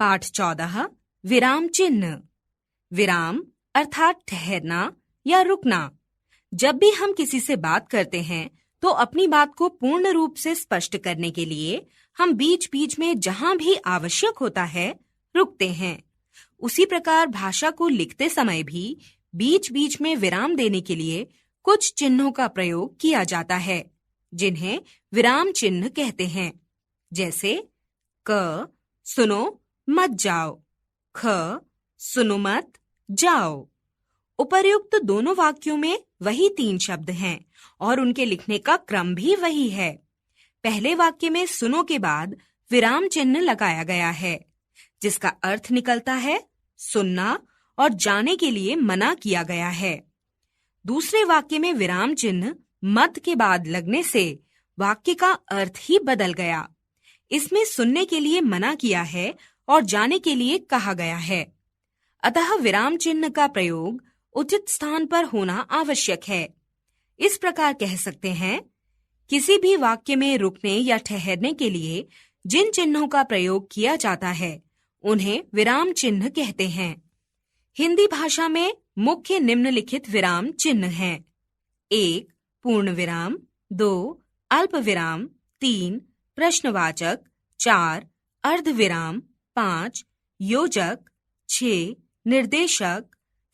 पाठ 14 विराम चिन्ह। विराम अर्थात ठहरना या रुकना। जब भी हम किसी से बात करते हैं तो अपनी बात को पूर्ण रूप से स्पष्ट करने के लिए हम बीच बीच में जहाँ भी आवश्यक होता है रुकते हैं। उसी प्रकार भाषा को लिखते समय भी बीच बीच में विराम देने के लिए कुछ चिन्हों का प्रयोग किया जाता है, जिन्हें विराम चिन्ह कहते हैं। जैसे क सुनो मत जाओ, ख सुनो मत जाओ। उपर्युक्त दोनों वाक्यों में वही 3 शब्द हैं और उनके लिखने का क्रम भी वही है। पहले वाक्य में सुनो के बाद विराम चिन्ह लगाया गया है, जिसका अर्थ निकलता है सुनना और जाने के लिए मना किया गया है। दूसरे वाक्य में विराम चिन्ह मत के बाद लगने से वाक्य का अर्थ ही बदल गया। इसमें सुनने के लिए मना किया है और जाने के लिए कहा गया है। अतः विराम चिन्ह का प्रयोग उचित स्थान पर होना आवश्यक है। इस प्रकार कह सकते हैं, किसी भी वाक्य में रुकने या ठहरने के लिए जिन चिन्हों का प्रयोग किया जाता है उन्हें विराम चिन्ह कहते हैं। हिंदी भाषा में मुख्य निम्नलिखित विराम चिन्ह हैं। 1 पूर्ण विराम, 2 अल्प विराम, 3 प्रश्नवाचक, 4 अर्धविराम, 5 योजक, 6 निर्देशक,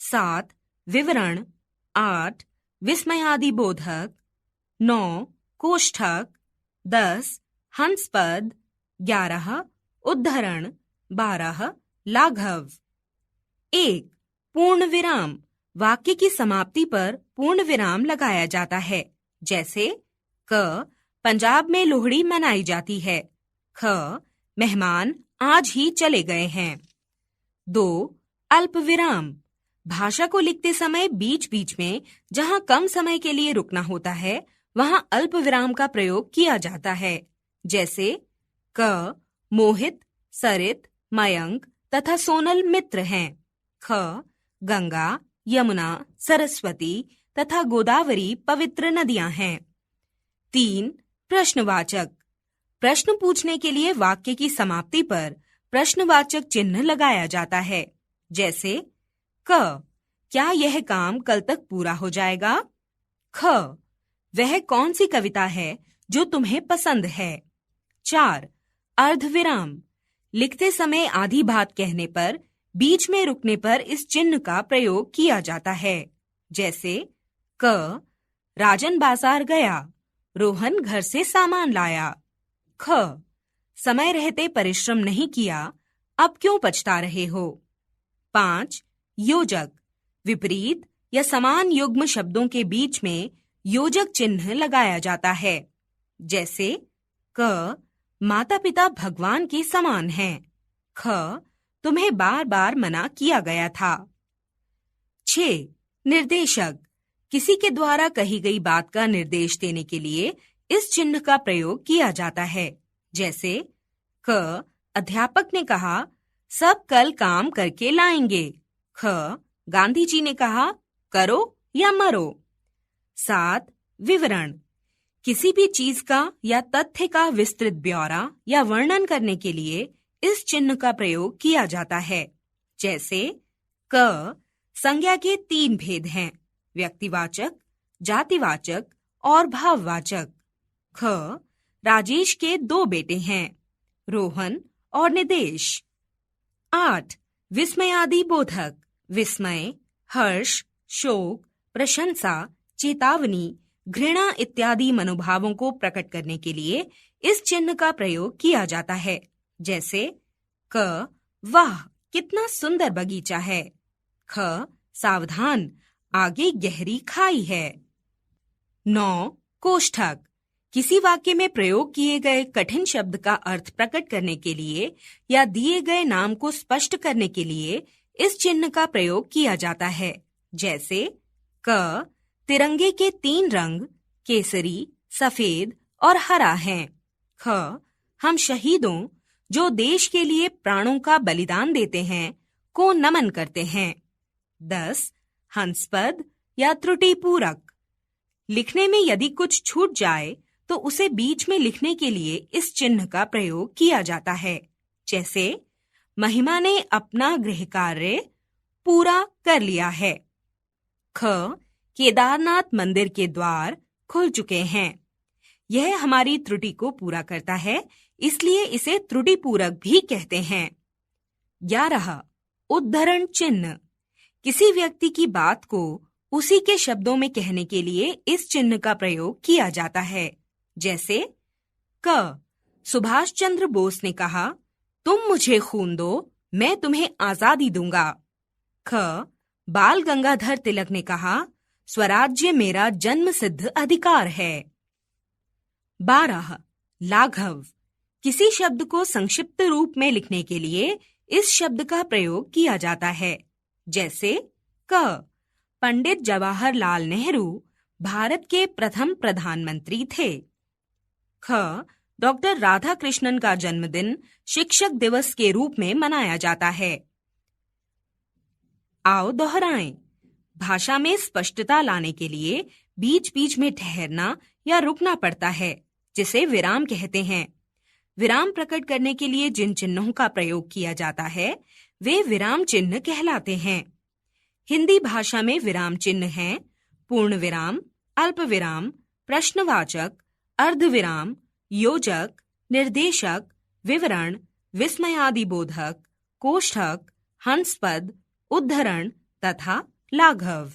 7 विवरण, 8 विस्मयादिबोधक, 9 कोष्ठक, 10 हंसपद, 11 उद्धरण, 12 लाघव। 1 पूर्ण विराम। वाक्य की समाप्ति पर पूर्ण विराम लगाया जाता है। जैसे क पंजाब में लोहड़ी मनाई जाती है, ख मेहमान आज ही चले गए हैं। 2 अल्प विराम। भाषा को लिखते समय बीच बीच में जहाँ कम समय के लिए रुकना होता है वहाँ अल्प विराम का प्रयोग किया जाता है। जैसे क मोहित, सरित, मयंक तथा सोनल मित्र हैं, ख गंगा, यमुना, सरस्वती तथा गोदावरी पवित्र नदियां हैं। 3 प्रश्नवाचक। प्रश्न पूछने के लिए वाक्य की समाप्ति पर प्रश्नवाचक चिन्ह लगाया जाता है। जैसे क क्या यह काम कल तक पूरा हो जाएगा? ख वह कौन सी कविता है जो तुम्हें पसंद है? 4 अर्धविराम। लिखते समय आधी बात कहने पर बीच में रुकने पर इस चिन्ह का प्रयोग किया जाता है। जैसे क राजन बाजार गया, रोहन घर से सामान लाया। ख समय रहते परिश्रम नहीं किया, अब क्यों पछता रहे हो? 5 योजक। विपरीत या समान युग्म शब्दों के बीच में योजक चिन्ह लगाया जाता है। जैसे क माता पिता भगवान के समान हैं, ख तुम्हें बार बार मना किया गया था। 6 निर्देशक। किसी के द्वारा कही गई बात का निर्देश देने के लिए इस चिन्ह का प्रयोग किया जाता है। जैसे क अध्यापक ने कहा सब कल काम करके लाएंगे, ख गांधी जी ने कहा करो या मरो। 7 विवरण। किसी भी चीज का या तथ्य का विस्तृत ब्यौरा या वर्णन करने के लिए इस चिन्ह का प्रयोग किया जाता है। जैसे क संज्ञा के 3 भेद हैं, व्यक्तिवाचक, जातिवाचक और भाववाचक। ख राजेश के 2 बेटे हैं, रोहन और निदेश। 8 विस्मयादिबोधक। विस्मय, हर्ष, शोक, प्रशंसा, चेतावनी, घृणा इत्यादि मनोभावों को प्रकट करने के लिए इस चिन्ह का प्रयोग किया जाता है। जैसे क वाह कितना सुंदर बगीचा है, ख सावधान आगे गहरी खाई है। 9 कोष्ठक। किसी वाक्य में प्रयोग किए गए कठिन शब्द का अर्थ प्रकट करने के लिए या दिए गए नाम को स्पष्ट करने के लिए इस चिन्ह का प्रयोग किया जाता है। जैसे क तिरंगे के 3 रंग केसरी, सफेद और हरा हैं, ख हम शहीदों जो देश के लिए प्राणों का बलिदान देते हैं को नमन करते हैं। 10 हंसपद या त्रुटि पूरक। लिखने में यदि कुछ छूट जाए तो उसे बीच में लिखने के लिए इस चिन्ह का प्रयोग किया जाता है। जैसे महिमा ने अपना गृह कार्य पूरा कर लिया है। ख, केदारनाथ मंदिर के द्वार खुल चुके हैं। यह हमारी त्रुटि को पूरा करता है, इसलिए इसे त्रुटि पूरक भी कहते हैं। 11. उद्धरण चिन्ह। किसी व्यक्ति की बात को उसी के शब्दों में कहने के लिए इस चिन्ह का प्रयोग किया जाता है। जैसे क, सुभाष चंद्र बोस ने कहा, तुम मुझे खून दो, मैं तुम्हें आजादी दूंगा। ख, बाल गंगाधर तिलक ने कहा, स्वराज्य मेरा जन्मसिद्ध अधिकार है। 12. लाघव। किसी शब्द को संक्षिप्त रूप में लिखने के लिए इस शब्द का प्रयोग किया जाता है। जैसे क, पंडित जवाहरलाल नेहरू भारत के प्रथम प्रधानमंत्री थे। ख, डॉक्टर राधाकृष्णन का जन्मदिन शिक्षक दिवस के रूप में मनाया जाता है। आओ दोहराएं। भाषा में स्पष्टता लाने के लिए बीच बीच में ठहरना या रुकना पड़ता है, जिसे विराम कहते हैं। विराम प्रकट करने के लिए जिन चिन्हों का प्रयोग किया जाता है वे विराम चिन्ह कहलाते हैं। हिंदी भाषा में विराम चिन्ह हैं पूर्ण विराम, अल्प विराम, प्रश्नवाचक, अर्धविराम, योजक, निर्देशक, विवरण, विस्मयादिबोधक, कोष्ठक, हंसपद, उद्धरण तथा लाघव।